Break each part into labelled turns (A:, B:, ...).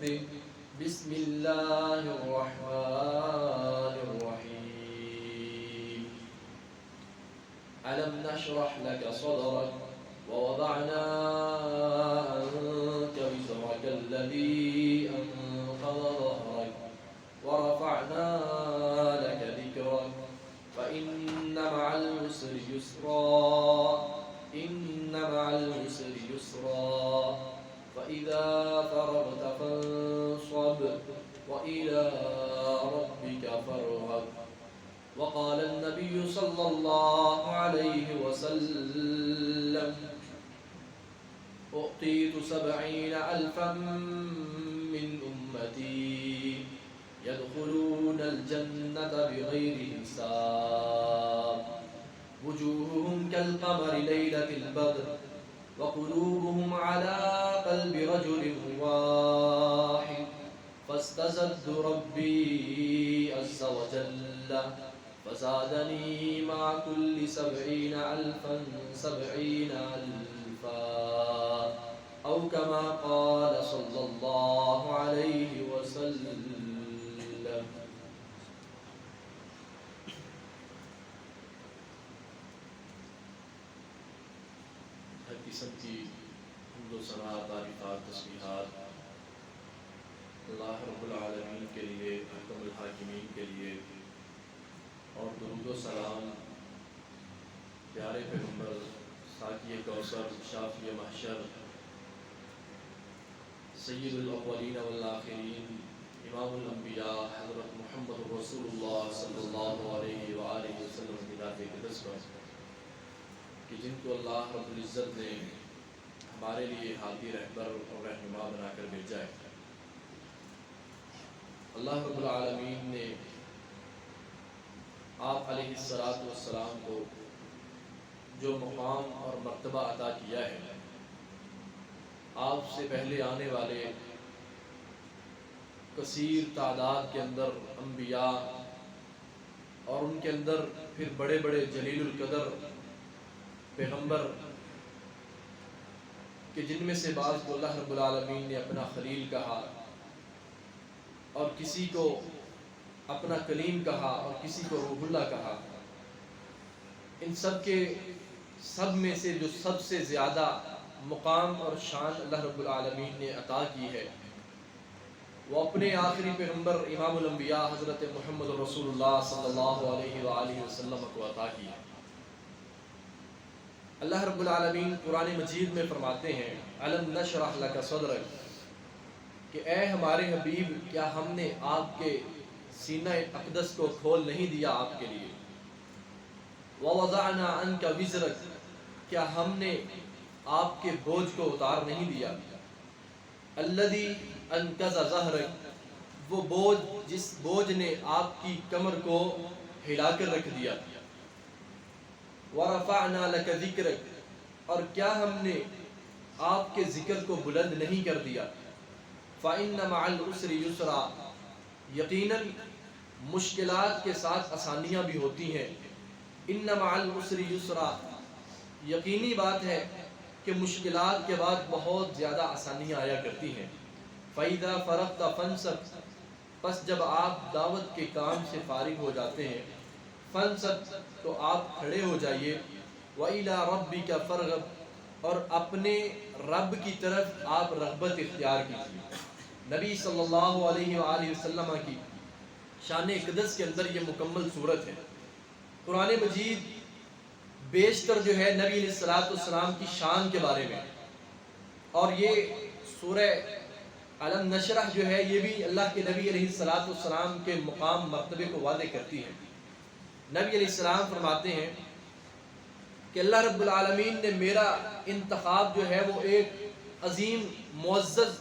A: ونفثه بسم الله الرحمن الرحيم ألم نشرح لك صدرك ووضعنا عنك وزرك الذي أنقض ظهرك ورفعنا لك ذكرك فإن مع العسر يسرا إن مع العسر يسرا فإذا فرغت فانصب وإلى ربك فارغب. وقال النبي صلى الله عليه وسلم أعطيت 70,000 من أمتي يدخلون الجنة بغير حساب وجوههم كالقمر ليلة البدر وقلوبهم على قلب رجل واحد فاستزدت ربي عز وجل فزادني مع كل 70,000 70,000 أو كما قال صلى الله عليه وسلم. ہر قسم کی حمد و ثنا، تعریفات، تسبیحات اللہ رب العالمین کے لیے، حکم الحاکمین کے لیے، اور درود و سلام پیارے پیغمبر ساقی کوثر، شافی محشر، سید الاولین والآخرین، امام الانبیاء حضرت محمد رسول اللہ صلی اللہ علیہ وآلہ وسلم کی ذات اقدس پر کہ جن کو اللہ رب العزت نے ہمارے لیے ہادی، رہبر اور رہنما بنا کر بھیجا ہے. اللہ رب العالمین نے آپ علیہ السلام کو جو مقام اور مرتبہ عطا کیا ہے، آپ سے پہلے آنے والے کثیر تعداد کے اندر انبیاء اور ان کے اندر پھر بڑے بڑے جلیل القدر پیغمبر کہ جن میں سے بعض کو اللہ رب العالمین نے اپنا خلیل کہا اور کسی کو اپنا کلیم کہا اور کسی کو روح اللہ کہا. ان سب میں سے جو سب سے زیادہ مقام اور شان اللہ رب العالمین نے عطا کی ہے وہ اپنے آخری پیغمبر امام الانبیاء حضرت محمد رسول اللہ صلی اللہ علیہ وآلہ وسلم کو عطا کی ہے. اللہ رب العالمین قرآن مجید میں فرماتے ہیں أَلَمْ نَشْرَحْ لَكَ صَدْرَكَ کہ اے ہمارے حبیب کیا ہم نے آپ کے سینہ اقدس کو کھول نہیں دیا آپ کے لیے. وَوَضَعْنَا عَنْكَ وِزْرَكَ کیا ہم نے آپ کے بوجھ کو اتار نہیں دیا. الَّذِي أَنْقَضَ ظَهْرَكَ وہ بوجھ جس بوجھ نے آپ کی کمر کو ہلا کر رکھ دیا. وَرَفَعْنَا لَكَ ذِكْرَكَ اور کیا ہم نے آپ کے ذکر کو بلند نہیں کر دیا. فَإِنَّ مَعَ الْعُسْرِ يُسْرًا یقیناً مشکلات کے ساتھ آسانیاں بھی ہوتی ہیں. إِنَّ مَعَ الْعُسْرِ يُسْرًا یقینی بات ہے کہ مشکلات کے بعد بہت زیادہ آسانیاں آیا کرتی ہیں. فَإِذَا فَرَغْتَ فَانْصَبْ پس جب آپ دعوت کے کام سے فارغ ہو جاتے ہیں، فَانْصَبْ تو آپ کھڑے ہو جائیے. وَإِلَىٰ رَبِّكَ فَارْغَب اور اپنے رب کی طرف آپ رغبت اختیار کیجیے. نبی صلی اللہ علیہ وآلہ وسلم کی شان اقدس کے اندر یہ مکمل صورت ہے. قرآن مجید بیشتر جو ہے نبی علیہ السلام کی شان کے بارے میں، اور یہ سورہ علم نشرح جو ہے یہ بھی اللہ کے نبی علیہ السلام کے مقام مرتبے کو واضح کرتی ہے. نبی علیہ السلام فرماتے ہیں کہ اللہ رب العالمین نے میرا انتخاب جو ہے وہ ایک عظیم، معزز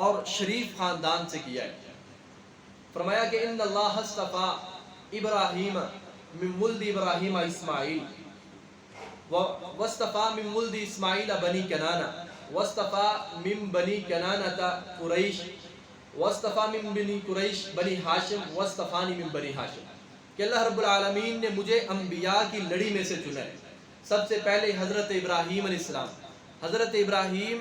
A: اور شریف خاندان سے کیا ہے. فرمایا کہ ان اللہ اصطفیٰ ابراہیم من ولد ابراہیم اسماعیل واصطفیٰ من ولد اسماعیل بنی کنانہ واصطفیٰ من بنی کنانہ قریش واصطفیٰ من بنی قریش بنی ہاشم واصطفانی من بنی ہاشم کہ اللہ رب العالمین نے مجھے انبیاء کی لڑی میں سے چنا ہے. سب سے پہلے حضرت ابراہیم علیہ السلام، حضرت ابراہیم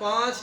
A: 5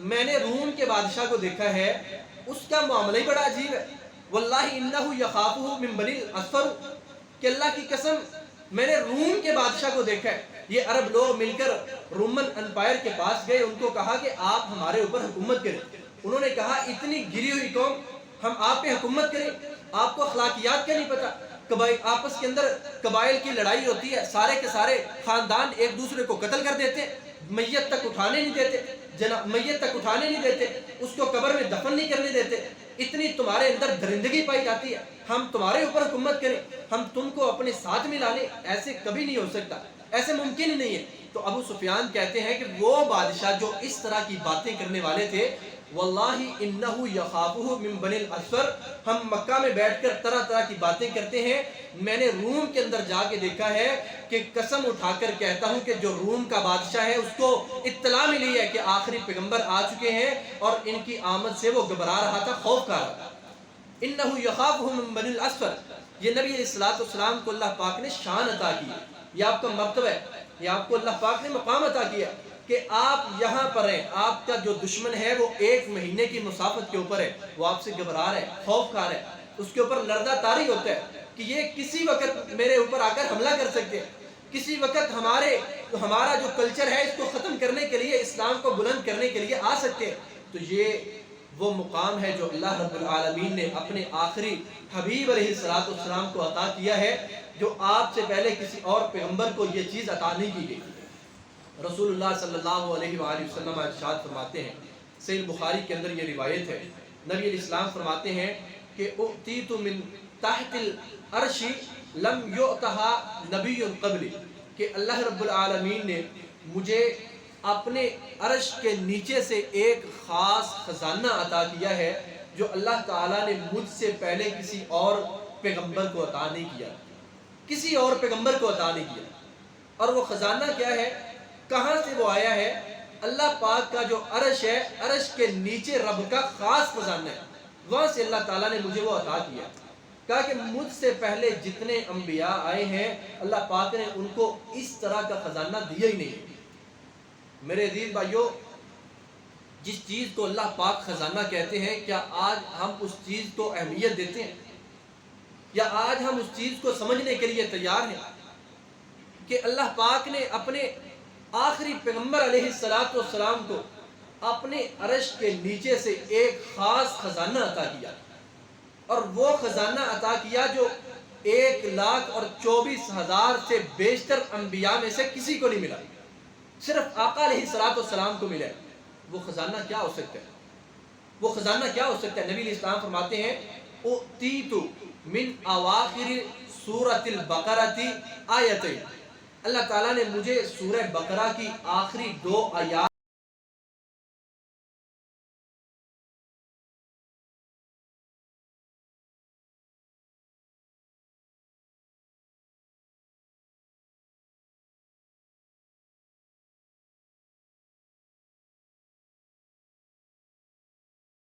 A: میں نے روم کے بادشاہ کو دیکھا ہے، اس کا معاملہ ہی بڑا عجیب ہے، واللہ انہو یخافہ من بنی الاسفر، کہ اللہ کی قسم میں نے روم کے بادشاہ کو دیکھا ہے۔ یہ عرب لوگ مل کر رومن امپائر کے پاس گئے، ان کو کہا کہ آپ ہمارے اوپر حکومت کریں۔ انہوں نے کہا اتنی گری ہوئی قوم، ہم آپ پہ حکومت کریں؟ آپ کو اخلاقیات کا نہیں پتا؟ آپس کے اندر قبائل کی لڑائی ہوتی ہے، سارے کے سارے خاندان ایک دوسرے کو قتل کر دیتے، میت تک اٹھانے نہیں دیتے، میت تک اٹھانے نہیں دیتے، اس کو قبر میں دفن نہیں کرنے دیتے، اتنی تمہارے اندر درندگی پائی جاتی ہے، ہم تمہارے اوپر حکومت کریں، ہم تم کو اپنے ساتھ ملا لیں؟ ایسے کبھی نہیں ہو سکتا، ایسے ممکن ہی نہیں ہے۔ تو ابو سفیان کہتے ہیں کہ وہ بادشاہ جو اس طرح کی باتیں کرنے والے تھے، واللہ انہو یخافہ من بنی الاسفر، ہم مکہ میں بیٹھ کر طرح طرح کی باتیں کرتے ہیں، میں نے روم کے اندر جا کے دیکھا ہے کہ قسم اٹھا کر کہتا ہوں کہ جو روم کا بادشاہ ہے اس کو اطلاع ملی ہے کہ آخری پیغمبر آ چکے ہیں، اور ان کی آمد سے وہ گھبرا رہا تھا، خوف کھا رہا تھا۔ انہو یخافہ من بنی الاسفر، یہ نبی علیہ السلام کو اللہ پاک نے شان عطا کی، یہ آپ کا مرتبہ ہے، یہ آپ کو اللہ پاک نے مقام عطا کیا کہ آپ یہاں پر ہیں، آپ کا جو دشمن ہے وہ 1 مہینے کی مسافت کے اوپر ہے، وہ آپ سے گھبرا رہا ہے، خوف کھا رہا ہے، اس کے اوپر لردہ طاری ہوتا ہے کہ یہ کسی وقت میرے اوپر آ کر حملہ کر سکتے ہیں، کسی وقت ہمارا جو کلچر ہے اس کو ختم کرنے کے لیے، اسلام کو بلند کرنے کے لیے آ سکتے ہیں۔ تو یہ وہ مقام ہے جو اللہ رب العالمین نے اپنے آخری حبیب علیہ السلام کو عطا کیا ہے، جو آپ سے پہلے کسی اور پیغمبر کو یہ چیز عطا نہیں کی گئی۔ رسول اللہ صلی اللہ علیہ وآلہ وسلم ارشاد فرماتے ہیں، صحیح بخاری کے اندر یہ روایت ہے، نبی علیہ السلام فرماتے ہیں کہ اُعْتِیتُ مِن تحت العرش لم یؤتہا نبی قبلی، کہ اللہ رب العالمین نے مجھے اپنے عرش کے نیچے سے ایک خاص خزانہ عطا کیا ہے جو اللہ تعالیٰ نے مجھ سے پہلے کسی اور پیغمبر کو عطا نہیں کیا، کسی اور پیغمبر کو عطا نہیں کیا۔ اور وہ خزانہ کیا ہے، کہاں سے وہ آیا ہے؟ اللہ پاک کا جو عرش ہے، عرش کے نیچے رب کا خاص خزانہ ہے، وہاں سے اللہ تعالیٰ نے مجھے وہ عطا کیا۔ کہا کہ مجھ سے پہلے جتنے انبیاء آئے ہیں اللہ پاک نے ان کو اس طرح کا خزانہ دیا ہی نہیں۔ میرے عزیز بھائیو، جس چیز کو اللہ پاک خزانہ کہتے ہیں، کیا آج ہم اس چیز کو اہمیت دیتے ہیں؟ یا آج ہم اس چیز کو سمجھنے کے لیے تیار ہیں کہ اللہ پاک نے اپنے آخری پیغمبر علیہ السلام کو اپنے عرش کے نیچے سے ایک خاص خزانہ عطا کیا، اور وہ خزانہ عطا کیا جو 1,24,000 سے بیشتر انبیاء میں سے کسی کو نہیں ملا، صرف آقا علیہ السلام کو ملا۔ وہ خزانہ کیا ہو سکتا ہے؟ وہ خزانہ کیا ہو سکتا ہے؟ نبی علیہ السلام فرماتے ہیں اُعْتِیتُ من اواخر سورۃ البقرۃ آیتین، اللہ تعالیٰ نے مجھے سورہ بقرہ کی آخری 2 آیات